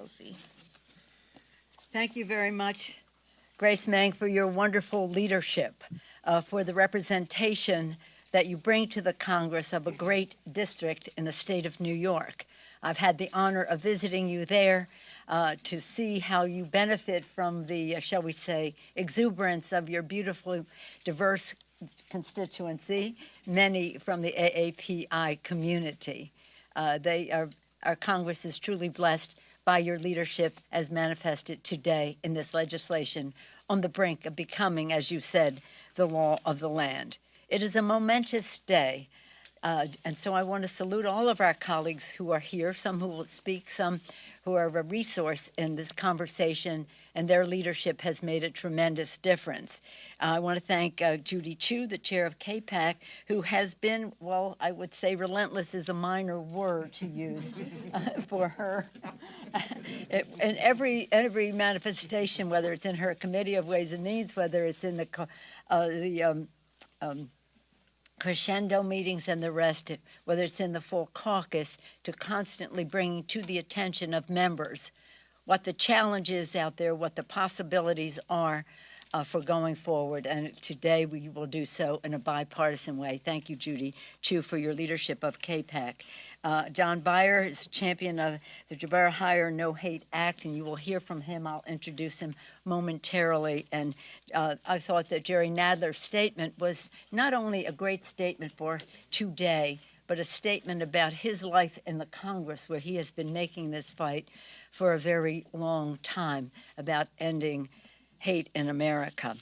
Pelosi. Thank you very much, Grace Meng, for your wonderful leadership, for the representation that you bring to the Congress of a great district in the state of New York. I've had the honor of visiting you there to see how you benefit from the, shall we say, exuberance of your beautifully diverse constituency, many from the AAPI community. Our Congress is truly blessed by your leadership as manifested today in this legislation on the brink of becoming, as you said, the law of the land. It is a momentous day, and so I want to salute all of our colleagues who are here, some who will speak, some who are a resource in this conversation, and their leadership has made a tremendous difference. I want to thank Judy Chu, the chair of CAPAC, who has been, well, I would say relentless is a minor word to use for her. In every manifestation, whether it's in her Committee of Ways and Means, whether it's in the crescendo meetings and the rest, whether it's in the full caucus, to constantly bringing to the attention of members what the challenge is out there, what the possibilities are for going forward. And today we will do so in a bipartisan way. Thank you, Judy Chu, for your leadership of CAPAC. John Beyer is champion of the Jabbar Hire No Hate Act, and you will hear from him. I'll introduce him momentarily. And I thought that Jerry Nadler's statement was not only a great statement for today, but a statement about his life in the Congress, where he has been making this fight for a very long time about ending hate in America.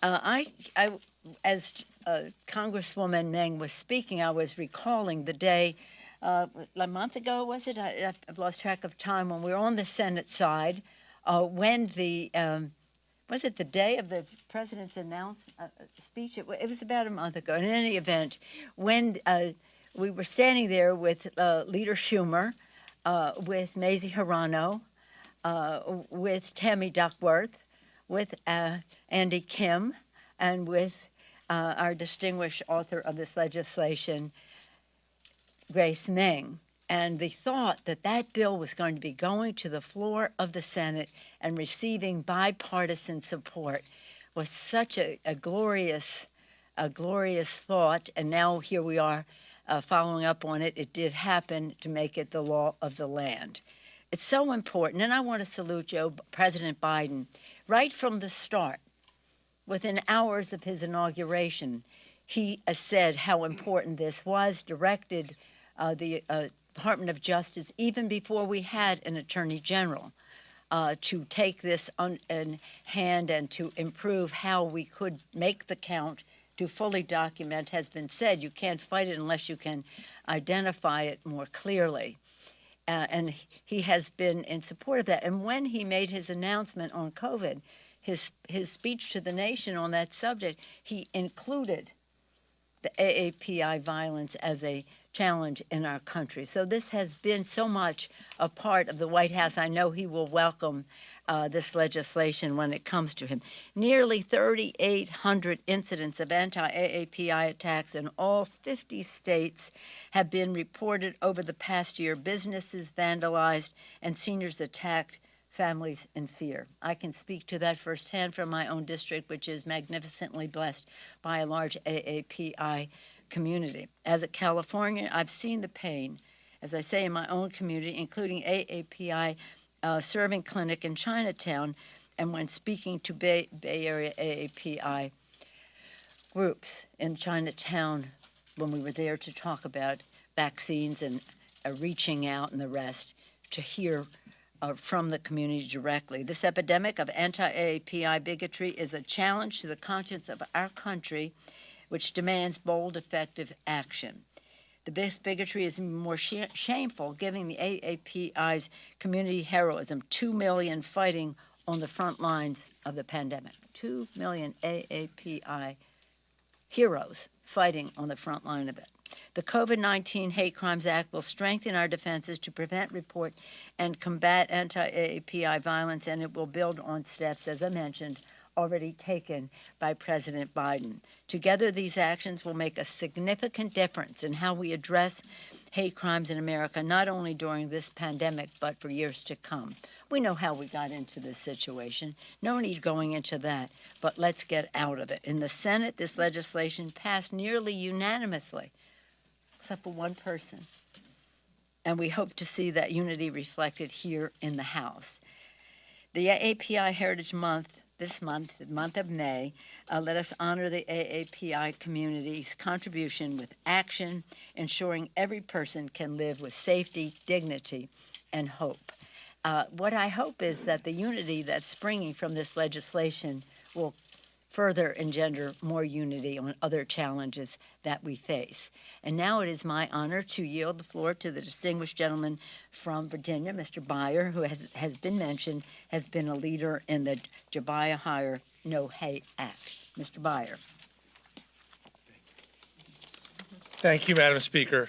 As Congresswoman Meng was speaking, I was recalling the day a month ago, was it? I've lost track of time, when we were on the Senate side, when the, was it the day of the president's speech? It was about a month ago. In any event, when we were standing there with Leader Schumer, with Mazie Hirono, with Tammy Duckworth, with Andy Kim, and with our distinguished author of this legislation, Grace Meng. And the thought that that bill was going to be going to the floor of the Senate and receiving bipartisan support was such a glorious thought. And now here we are following up on it. It did happen to make it the law of the land. It's so important. And I want to salute President Biden. Right from the start, within hours of his inauguration, he said how important this was, directed the Department of Justice, even before we had an Attorney General, to take this in hand and to improve how we could make the count, to fully document. Has been said, you can't fight it unless you can identify it more clearly. And he has been in support of that. And when he made his announcement on COVID, his speech to the nation on that subject, he included the AAPI violence as a challenge in our country. So this has been so much a part of the White House. I know he will welcome this legislation when it comes to him. Nearly 3,800 incidents of anti-AAPI attacks in all 50 states have been reported over the past year. Businesses vandalized and seniors attacked, families in fear. I can speak to that firsthand from my own district, which is magnificently blessed by a large AAPI community. As a Californian, I've seen the pain, as I say, in my own community, including AAPI serving clinic in Chinatown, and when speaking to Bay Area AAPI groups in Chinatown when we were there to talk about vaccines and reaching out and the rest, to hear from the community directly. This epidemic of anti-AAPI bigotry is a challenge to the conscience of our country, which demands bold, effective action. The bigotry is more shameful, given the AAPI's community heroism. 2 million fighting on the front lines of the pandemic. 2 million AAPI heroes fighting on the front line of it. The COVID-19 Hate Crimes Act will strengthen our defenses to prevent, report, and combat anti-AAPI violence, and it will build on steps, as I mentioned, already taken by President Biden. Together, these actions will make a significant difference in how we address hate crimes in America, not only during this pandemic, but for years to come. We know how we got into this situation. No need going into that, but let's get out of it. In the Senate, this legislation passed nearly unanimously, except for one person. And we hope to see that unity reflected here in the House. The AAPI Heritage Month, this month, the month of May, let us honor the AAPI community's contribution with action, ensuring every person can live with safety, dignity, and hope. What I hope is that the unity that's springing from this legislation will further engender more unity on other challenges that we face. And now it is my honor to yield the floor to the distinguished gentleman from Virginia, Mr. Byer, who has been mentioned, has been a leader in the Jabaya Hire No Hate Act. Mr. Byer. Thank you, Madam Speaker.